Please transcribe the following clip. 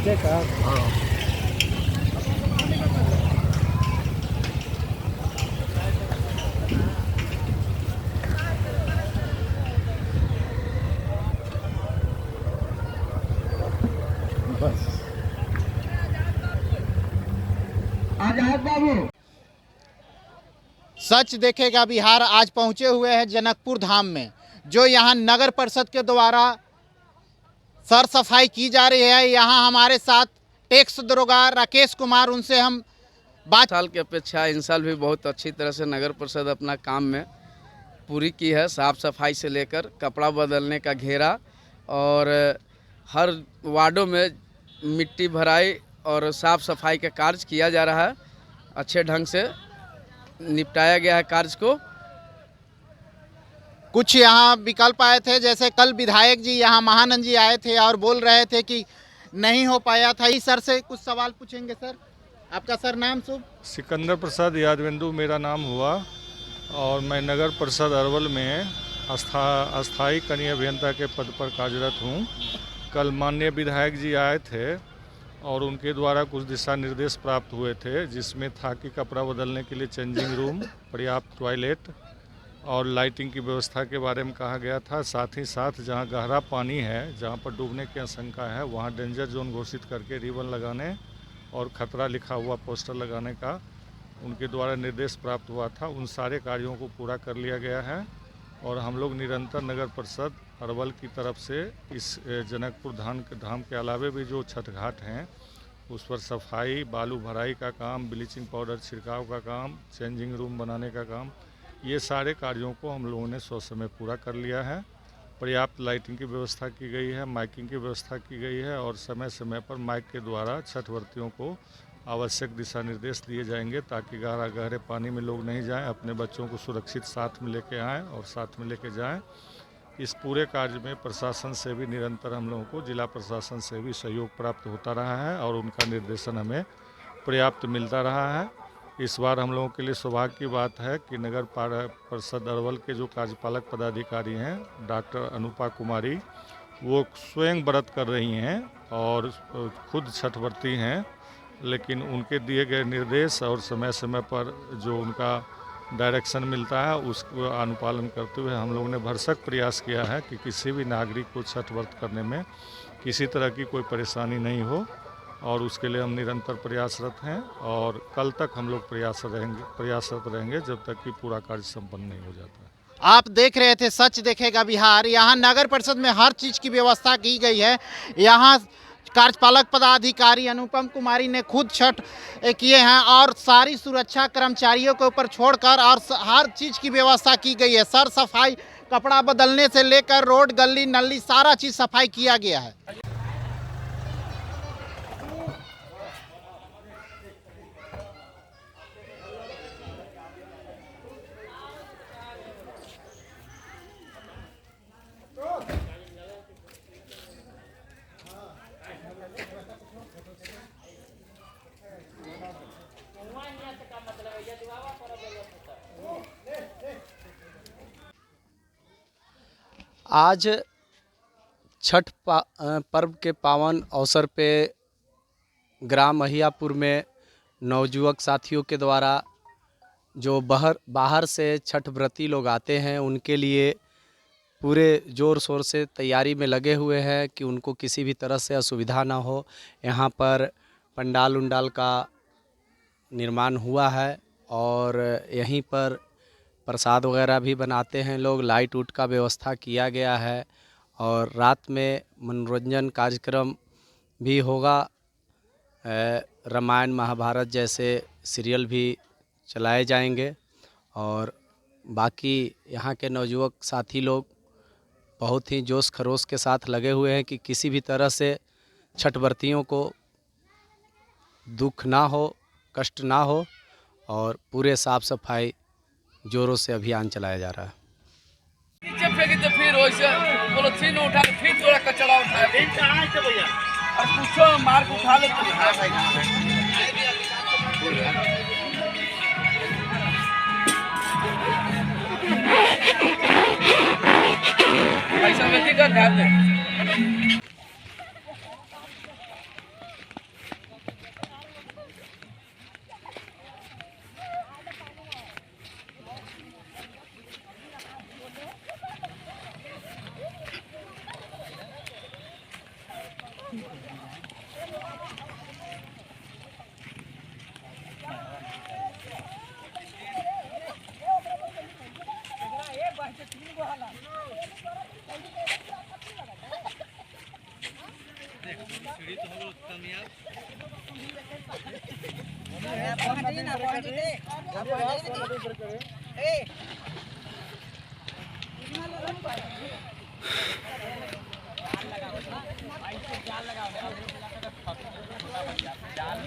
नीचे का बस आजाद बाबू। सच देखेगा बिहार आज पहुंचे हुए हैं जनकपुर धाम में, जो यहाँ नगर परिषद के द्वारा सर सफाई की जा रही है। यहाँ हमारे साथ टैक्स दरोगा राकेश कुमार, उनसे हम बात। साल की अपेक्षा इन साल भी बहुत अच्छी तरह से नगर परिषद अपना काम में पूरी की है। साफ़ सफाई से लेकर कपड़ा बदलने का घेरा और हर वार्डों में मिट्टी भराई और साफ़ सफाई का कार्य किया जा रहा है। अच्छे ढंग से निपटाया गया है कार्य को। कुछ यहाँ विकल्प आए थे, जैसे कल विधायक जी यहाँ महानंद जी आए थे और बोल रहे थे कि नहीं हो पाया था। इस सर से कुछ सवाल पूछेंगे। सर, आपका सर नाम शुभ? सिकंदर प्रसाद यादवेंदु मेरा नाम हुआ और मैं नगर परिषद अरवल में अस्थाई कनीय अभियंता के पद पर कार्यरत हूँ। कल माननीय विधायक जी आए थे और उनके द्वारा कुछ दिशा निर्देश प्राप्त हुए थे, जिसमें था कि कपड़ा बदलने के लिए चेंजिंग रूम, पर्याप्त टॉयलेट और लाइटिंग की व्यवस्था के बारे में कहा गया था। साथ ही साथ जहां गहरा पानी है, जहां पर डूबने की आशंका है, वहां डेंजर जोन घोषित करके रिबन लगाने और खतरा लिखा हुआ पोस्टर लगाने का उनके द्वारा निर्देश प्राप्त हुआ था। उन सारे कार्यों को पूरा कर लिया गया है और हम लोग निरंतर नगर परिषद अरवल की तरफ से इस जनकपुर धाम के अलावे भी जो छठ घाट हैं उस पर सफाई, बालू भराई का काम, ब्लीचिंग पाउडर छिड़काव का काम, चेंजिंग रूम बनाने का काम, ये सारे कार्यों को हम लोगों ने समय पूरा कर लिया है। पर्याप्त लाइटिंग की व्यवस्था की गई है, माइकिंग की व्यवस्था की गई है और समय समय पर माइक के द्वारा छठ व्रतियों को आवश्यक दिशा निर्देश दिए जाएंगे ताकि गहरे पानी में लोग नहीं जाएं, अपने बच्चों को सुरक्षित साथ में लेके आएँ और साथ में लेके जाएं। इस पूरे कार्य में प्रशासन से भी निरंतर हम लोगों को, जिला प्रशासन से भी सहयोग प्राप्त होता रहा है और उनका निर्देशन हमें पर्याप्त मिलता रहा है। इस बार हम लोगों के लिए सौभाग्य की बात है कि नगर परिषद अरवल के जो कार्यपालक पदाधिकारी हैं डॉक्टर अनुपा कुमारी, वो स्वयं व्रत कर रही हैं और खुद छठ व्रती हैं, लेकिन उनके दिए गए निर्देश और समय समय पर जो उनका डायरेक्शन मिलता है उसको अनुपालन करते हुए हम लोगों ने भरसक प्रयास किया है कि किसी भी नागरिक को छठ व्रत करने में किसी तरह की कोई परेशानी नहीं हो और उसके लिए हम निरंतर प्रयासरत हैं और कल तक हम लोग प्रयासरत रहेंगे जब तक कि पूरा कार्य संपन्न नहीं हो जाता। आप देख रहे थे सच देखेगा बिहार। यहाँ नगर परिषद में हर चीज़ की व्यवस्था की गई है। यहाँ कार्यपालक पदाधिकारी अनुपम कुमारी ने खुद छठ किए हैं और सारी सुरक्षा कर्मचारियों के ऊपर छोड़कर और हर चीज़ की व्यवस्था की गई है। सर सफाई, कपड़ा बदलने से लेकर रोड, गली नली, सारा चीज़ सफाई किया गया है। आज छठ पर्व के पावन अवसर पे ग्राम महियापुर में नवयुवक साथियों के द्वारा जो बाहर से छठ व्रती लोग आते हैं उनके लिए पूरे ज़ोर शोर से तैयारी में लगे हुए हैं कि उनको किसी भी तरह से असुविधा ना हो। यहाँ पर पंडाल उंडाल का निर्माण हुआ है और यहीं पर प्रसाद वगैरह भी बनाते हैं लोग। लाइट उट का व्यवस्था किया गया है और रात में मनोरंजन कार्यक्रम भी होगा। रामायण महाभारत जैसे सीरियल भी चलाए जाएंगे और बाकी यहाँ के नवयुवक साथी लोग बहुत ही जोश खरोश के साथ लगे हुए हैं कि किसी भी तरह से छठ व्रतियों को दुख ना हो, कष्ट ना हो और पूरे साफ सफाई जोरों से अभियान चलाया जा रहा है। नीचे फेंकी तो फिर वैसे पॉलिथीन उठा के फिर थोड़ा कचरा उठाया फिर कहाँ से भैया और पूछो मार्क उठा ले तो हाँ भाई ऐसा में दिक्कत ध्यान दे। जाल